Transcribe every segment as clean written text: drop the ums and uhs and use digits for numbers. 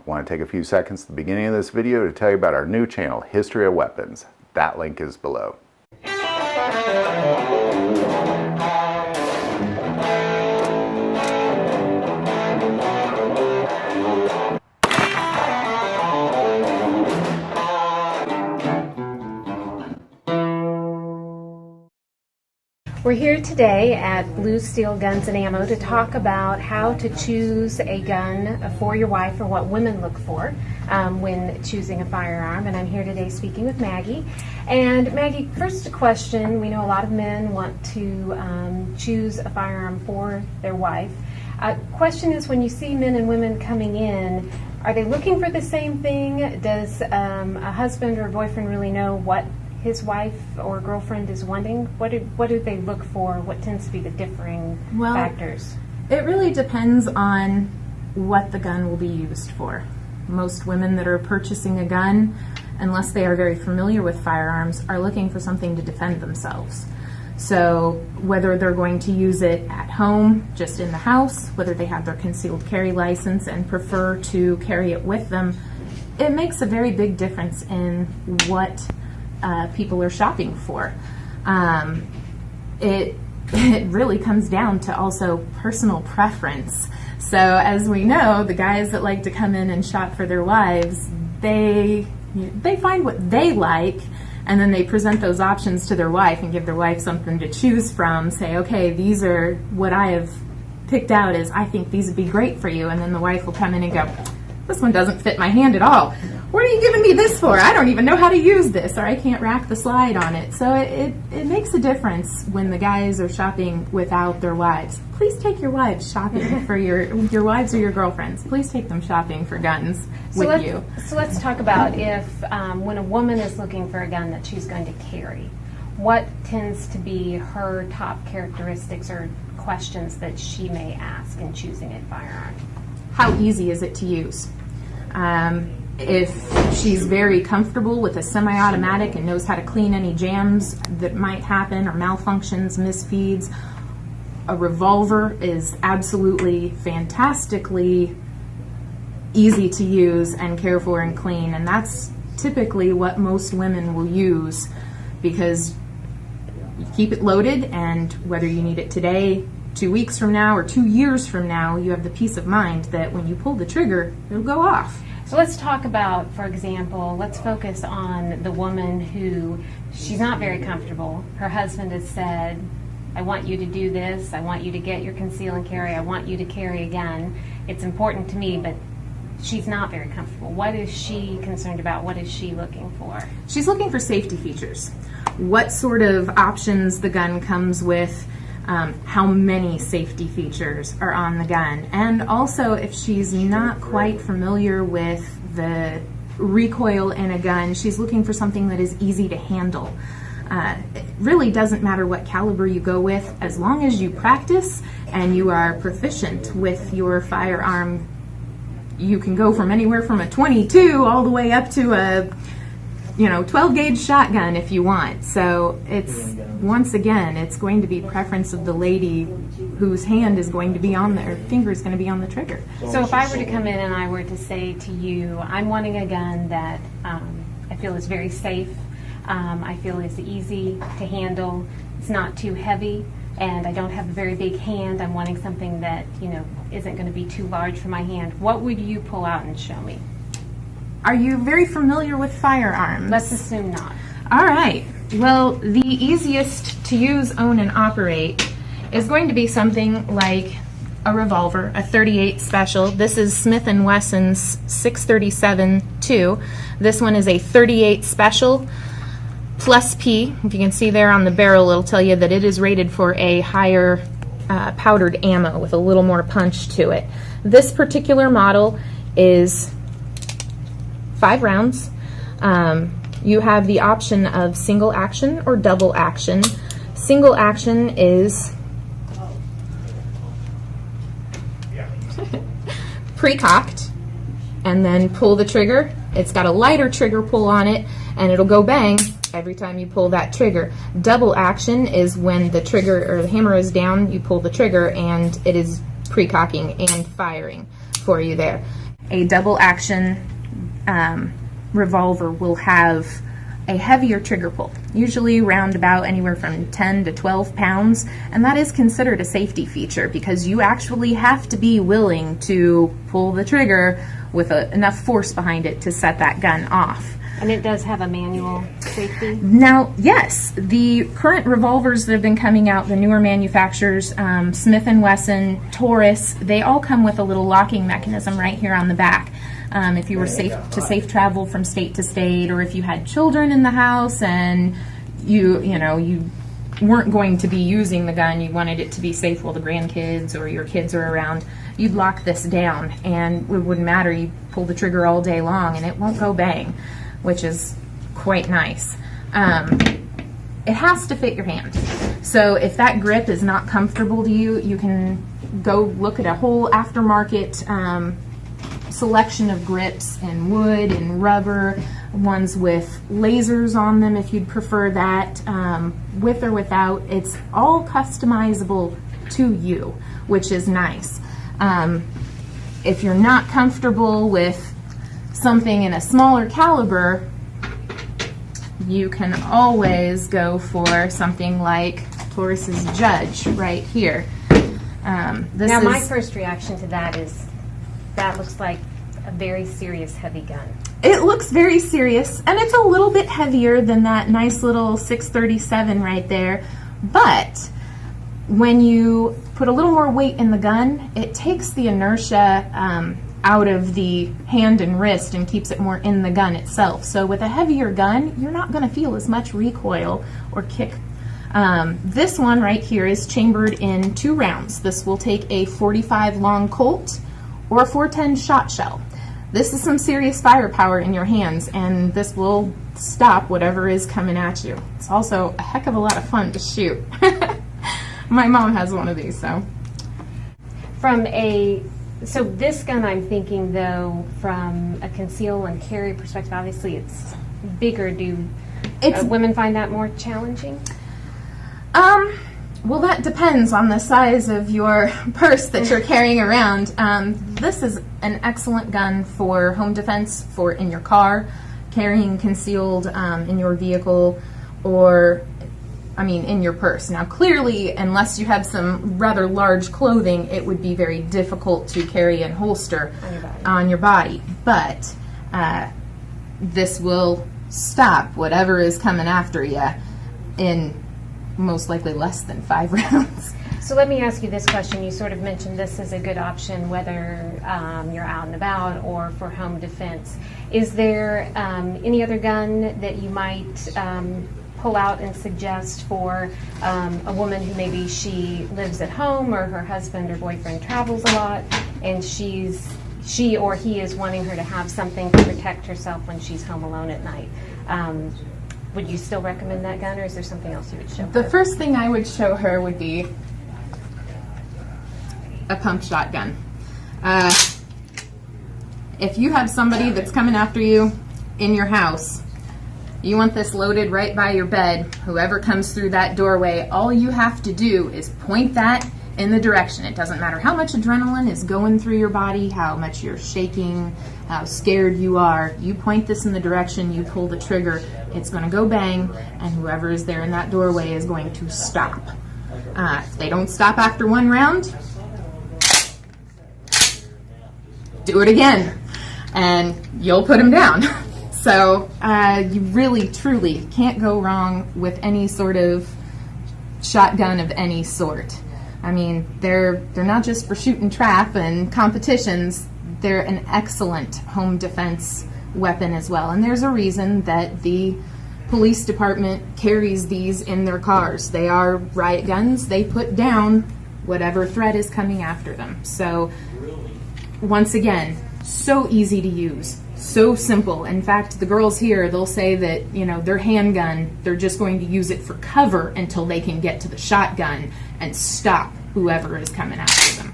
want to take a few seconds at the beginning of this video to tell you about our new channel, History of Weapons. That link is below. We're here today at Blue Steel Guns and Ammo to talk about how to choose a gun for your wife, or what women look for when choosing a firearm. And I'm here today speaking with Maggie. And Maggie, first question, we know a lot of men want to choose a firearm for their wife. Question is, when you see men and women coming in, are they looking for the same thing? Does a husband or a boyfriend really know what his wife or girlfriend is wanting? What do they look for? What tends to be the differing factors? It really depends on what the gun will be used for. Most women that are purchasing a gun, unless they are very familiar with firearms, are looking for something to defend themselves. So whether they're going to use it at home, just in the house, whether they have their concealed carry license and prefer to carry it with them, it makes a very big difference in what people are shopping for. It really comes down to also personal preference. So as we know, the guys that like to come in and shop for their wives, they find what they like, and then they present those options to their wife and give their wife something to choose from. Say, okay, these are what I have picked out as I think these would be great for you. And then the wife will come in and go, this one doesn't fit my hand at all. What are you giving me this for? I don't even know how to use this, or I can't rack the slide on it. So it makes a difference when the guys are shopping without their wives. Please take your wives shopping for your wives or your girlfriends. Please take them shopping for guns with you. So let's talk about if when a woman is looking for a gun that she's going to carry, what tends to be her top characteristics or questions that she may ask in choosing a firearm? How easy is it to use? If she's very comfortable with a semi-automatic and knows how to clean any jams that might happen or malfunctions, misfeeds, a revolver is absolutely fantastically easy to use and care for and clean, and that's typically what most women will use, because you keep it loaded, and whether you need it today, 2 weeks from now, or 2 years from now, you have the peace of mind that when you pull the trigger, it'll go off. So let's talk about, for example, let's focus on the woman who, she's not very comfortable. Her husband has said, I want you to do this, I want you to get your conceal and carry, I want you to carry a gun. It's important to me, but she's not very comfortable. What is she concerned about? What is she looking for? She's looking for safety features. What sort of options the gun comes with, how many safety features are on the gun, and also if she's not quite familiar with the recoil in a gun, she's looking for something that is easy to handle. It really doesn't matter what caliber you go with, as long as you practice and you are proficient with your firearm. You can go from anywhere from a 22 all the way up to a 12 gauge shotgun if you want. So it's, once again, it's going to be preference of the lady whose hand is going to be on her finger is going to be on the trigger. So if I were to come in and I were to say to you, I'm wanting a gun that I feel is very safe, I feel is easy to handle, it's not too heavy, and I don't have a very big hand, I'm wanting something that isn't going to be too large for my hand, what would you pull out and show me? Are you very familiar with firearms? Let's assume not. All right. Well, the easiest to use, own, and operate is going to be something like a revolver, a .38 Special. This is Smith & Wesson's 637-2. This one is a .38 Special plus P. If you can see there on the barrel, it'll tell you that it is rated for a higher powdered ammo with a little more punch to it. This particular model is 5 rounds. You have the option of single action or double action. Single action is pre-cocked, and then pull the trigger. It's got a lighter trigger pull on it, and it'll go bang every time you pull that trigger. Double action is when the trigger or the hammer is down, you pull the trigger, and it is pre-cocking and firing for you there. a double action revolver will have a heavier trigger pull, usually around about anywhere from 10 to 12 pounds, and that is considered a safety feature because you actually have to be willing to pull the trigger with enough force behind it to set that gun off. And it does have a manual safety? Now, yes, the current revolvers that have been coming out, the newer manufacturers, Smith & Wesson, Taurus, they all come with a little locking mechanism right here on the back. If you were safe travel from state to state, or if you had children in the house and you weren't going to be using the gun, you wanted it to be safe while the grandkids or your kids are around, you'd lock this down and it wouldn't matter. You pull the trigger all day long and it won't go bang, which is quite nice. It has to fit your hand. So if that grip is not comfortable to you, you can go look at a whole aftermarket selection of grips in wood and rubber, ones with lasers on them if you'd prefer that, with or without. It's all customizable to you, which is nice. If you're not comfortable with something in a smaller caliber, you can always go for something like Taurus's Judge right here. Now, my first reaction to that is that looks like a very serious heavy gun. It looks very serious, and it's a little bit heavier than that nice little 637 right there, but when you put a little more weight in the gun, it takes the inertia out of the hand and wrist and keeps it more in the gun itself. So with a heavier gun, you're not going to feel as much recoil or kick. This one right here is chambered in 2 rounds. This will take a 45 long Colt or a 410 shot shell. This is some serious firepower in your hands, and this will stop whatever is coming at you. It's also a heck of a lot of fun to shoot. My mom has one of these, so. So this gun, I'm thinking though, from a conceal and carry perspective, obviously it's bigger. Do women find that more challenging? Well, that depends on the size of your purse that you're carrying around. This is an excellent gun for home defense, for in your car, carrying concealed in your vehicle, or in your purse. Now, clearly, unless you have some rather large clothing, it would be very difficult to carry and holster on your body. But this will stop whatever is coming after you in most likely less than 5 rounds. So let me ask you this question. You sort of mentioned this is a good option whether you're out and about or for home defense. Is there any other gun that you might pull out and suggest for a woman who maybe she lives at home, or her husband or boyfriend travels a lot, and she or he is wanting her to have something to protect herself when she's home alone at night? Would you still recommend that gun, or is there something else you would show her? The first thing I would show her would be a pump shotgun. If you have somebody that's coming after you in your house, you want this loaded right by your bed, whoever comes through that doorway, all you have to do is point that in the direction. It doesn't matter how much adrenaline is going through your body, how much you're shaking, how scared you are. You point this in the direction, you pull the trigger, it's going to go bang, and whoever is there in that doorway is going to stop. If they don't stop after 1 round, do it again, and you'll put them down. So you really, truly can't go wrong with any sort of shotgun of any sort. They're not just for shooting trap and competitions. They're an excellent home defense weapon as well. And there's a reason that the police department carries these in their cars. They are riot guns. They put down whatever threat is coming after them. So once again, so easy to use, so simple. In fact, the girls here, they'll say that, their handgun, they're just going to use it for cover until they can get to the shotgun and stop whoever is coming after them.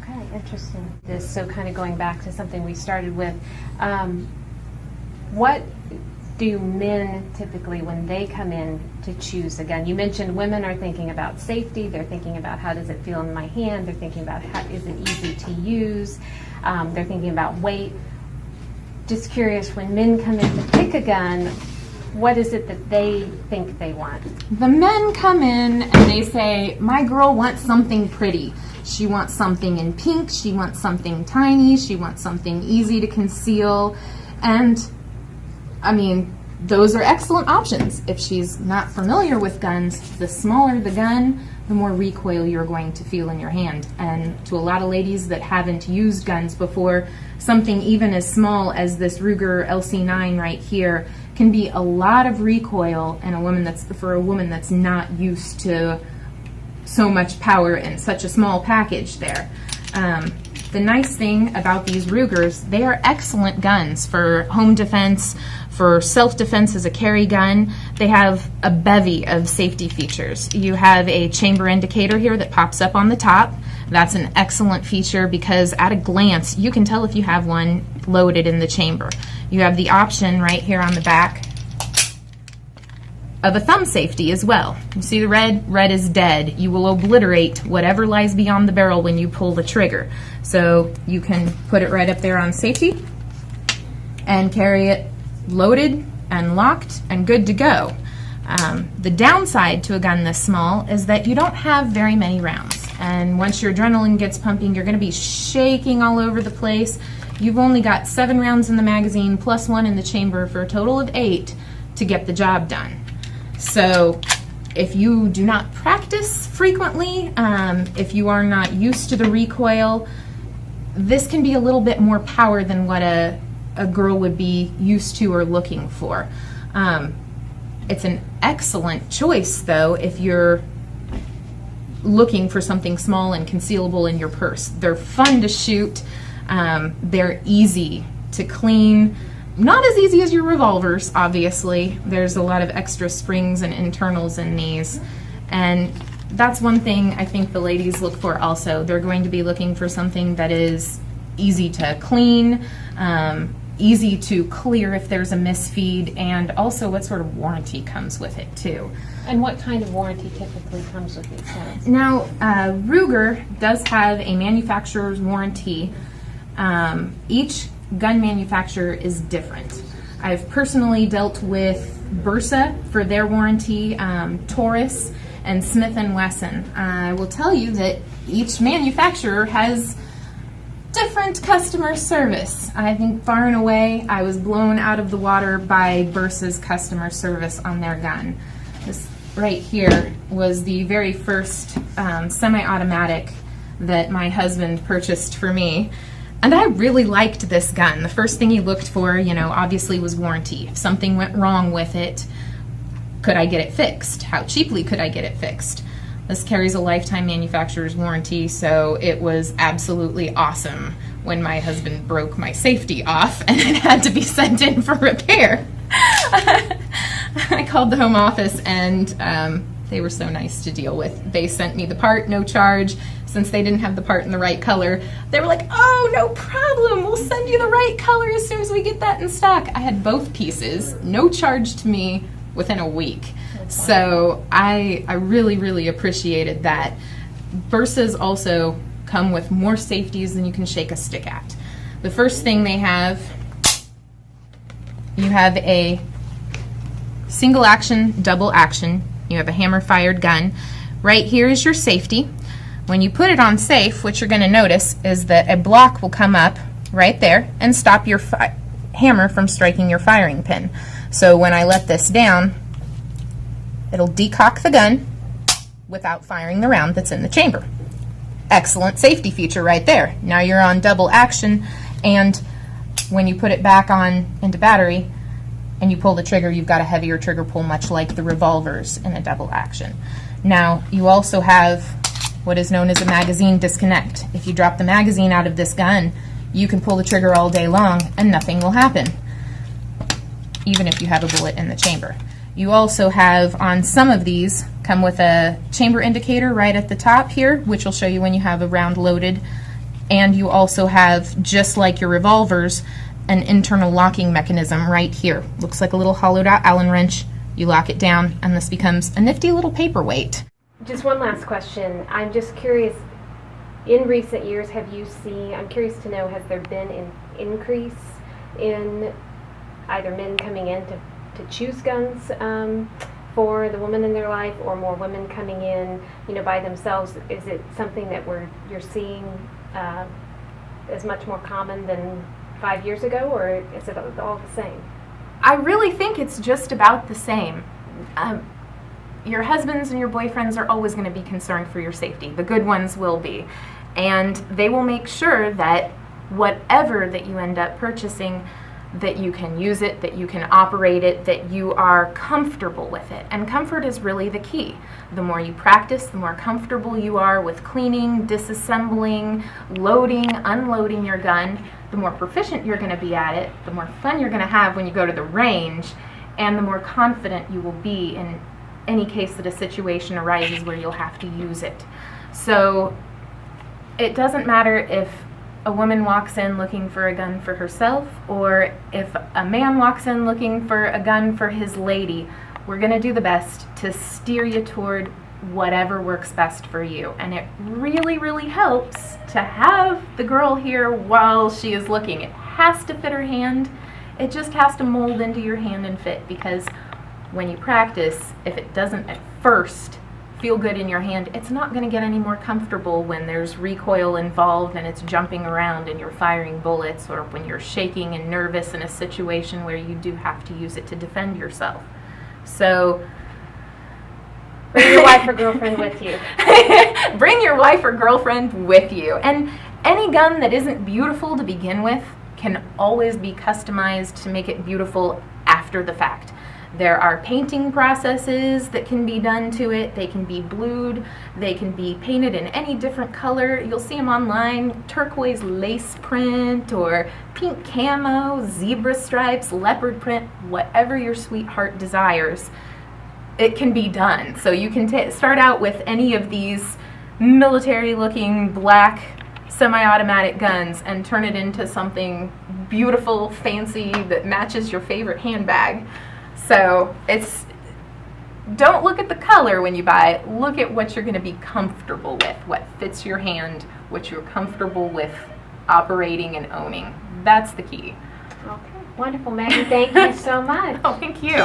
Okay, interesting. So kind of going back to something we started with, what do men typically when they come in to choose a gun? You mentioned women are thinking about safety, they're thinking about how does it feel in my hand, they're thinking about how is it easy to use, they're thinking about weight. Just curious, when men come in to pick a gun, what is it that they think they want? The men come in and they say, my girl wants something pretty. She wants something in pink, she wants something tiny, she wants something easy to conceal. And I mean, those are excellent options. If she's not familiar with guns, the smaller the gun, the more recoil you're going to feel in your hand. And to a lot of ladies that haven't used guns before, something even as small as this Ruger LC9 right here can be a lot of recoil in for a woman that's not used to so much power in such a small package there. The nice thing about these Rugers, they are excellent guns for home defense, for self-defense as a carry gun. They have a bevy of safety features. You have a chamber indicator here that pops up on the top. That's an excellent feature because at a glance you can tell if you have one loaded in the chamber. You have the option right here on the back of a thumb safety as well. You see the red? Red is dead. You will obliterate whatever lies beyond the barrel when you pull the trigger. So you can put it right up there on safety and carry it loaded and locked and good to go. The downside to a gun this small is that you don't have very many rounds. And once your adrenaline gets pumping, you're going to be shaking all over the place. You've only got 7 rounds in the magazine plus 1 in the chamber for a total of 8 to get the job done. So if you do not practice frequently, if you are not used to the recoil, this can be a little bit more power than what a girl would be used to or looking for. It's an excellent choice though if you're looking for something small and concealable in your purse. They're fun to shoot, they're easy to clean. Not as easy as your revolvers, obviously. There's a lot of extra springs and internals in these. And that's one thing I think the ladies look for also. They're going to be looking for something that is easy to clean, easy to clear if there's a misfeed, and also what sort of warranty comes with it too. And what kind of warranty typically comes with these guns? Now, Ruger does have a manufacturer's warranty. Each gun manufacturer is different. I've personally dealt with Bersa for their warranty, Taurus, and Smith & Wesson. I will tell you that each manufacturer has different customer service. I think far and away I was blown out of the water by Bersa's customer service on their gun. This right here was the very first semi-automatic that my husband purchased for me. And I really liked this gun. The first thing he looked for, you know, obviously was warranty. If something went wrong with it, could I get it fixed? How cheaply could I get it fixed? This carries a lifetime manufacturer's warranty, so it was absolutely awesome when my husband broke my safety off and it had to be sent in for repair. I called the home office and they were so nice to deal with. They sent me the part, no charge. Since they didn't have the part in the right color, they were like, oh, no problem, we'll send you the right color as soon as we get that in stock. I had both pieces, no charge to me within a week. So I really, really appreciated that. Bersas also come with more safeties than you can shake a stick at. The first thing they have, you have a single action, double action. You have a hammer fired gun. Right here is your safety. When you put it on safe, what you're going to notice is that a block will come up right there and stop your hammer from striking your firing pin. So when I let this down, it'll decock the gun without firing the round that's in the chamber. Excellent safety feature right there. Now you're on double action, and when you put it back on into battery and you pull the trigger, you've got a heavier trigger pull, much like the revolvers in a double action. Now you also have what is known as a magazine disconnect. If you drop the magazine out of this gun, you can pull the trigger all day long and nothing will happen, even if you have a bullet in the chamber. You also have, on some of these, come with a chamber indicator right at the top here, which will show you when you have a round loaded. And you also have, just like your revolvers, an internal locking mechanism right here. Looks like a little hollowed out Allen wrench. You lock it down and this becomes a nifty little paperweight. Just one last question. I'm just curious, in recent years, have you seen, I'm curious to know, has there been an increase in either men coming in to choose guns for the woman in their life, or more women coming in, by themselves? Is it something that you're seeing as much more common than 5 years ago, or is it all the same? I really think it's just about the same. Your husbands and your boyfriends are always going to be concerned for your safety. The good ones will be. And they will make sure that whatever that you end up purchasing, that you can use it, that you can operate it, that you are comfortable with it. And comfort is really the key. The more you practice, the more comfortable you are with cleaning, disassembling, loading, unloading your gun, the more proficient you're going to be at it, the more fun you're going to have when you go to the range, and the more confident you will be in any case that a situation arises where you'll have to use it. So it doesn't matter if a woman walks in looking for a gun for herself, or if a man walks in looking for a gun for his lady. We're going to do the best to steer you toward whatever works best for you. And it really, really helps to have the girl here while she is looking. It has to fit her hand. It just has to mold into your hand and fit, because when you practice, if it doesn't at first feel good in your hand, it's not going to get any more comfortable when there's recoil involved and it's jumping around and you're firing bullets, or when you're shaking and nervous in a situation where you do have to use it to defend yourself. So bring your wife or girlfriend with you. Bring your wife or girlfriend with you. And any gun that isn't beautiful to begin with can always be customized to make it beautiful after the fact. There are painting processes that can be done to it. They can be blued. They can be painted in any different color. You'll see them online: turquoise lace print, or pink camo, zebra stripes, leopard print, whatever your sweetheart desires. It can be done. So you can start out with any of these military-looking black semi-automatic guns and turn it into something beautiful, fancy, that matches your favorite handbag. So don't look at the color when you buy it. Look at what you're going to be comfortable with, what fits your hand, what you're comfortable with operating and owning. That's the key. Okay, wonderful, Maggie. Thank you so much. Oh, thank you.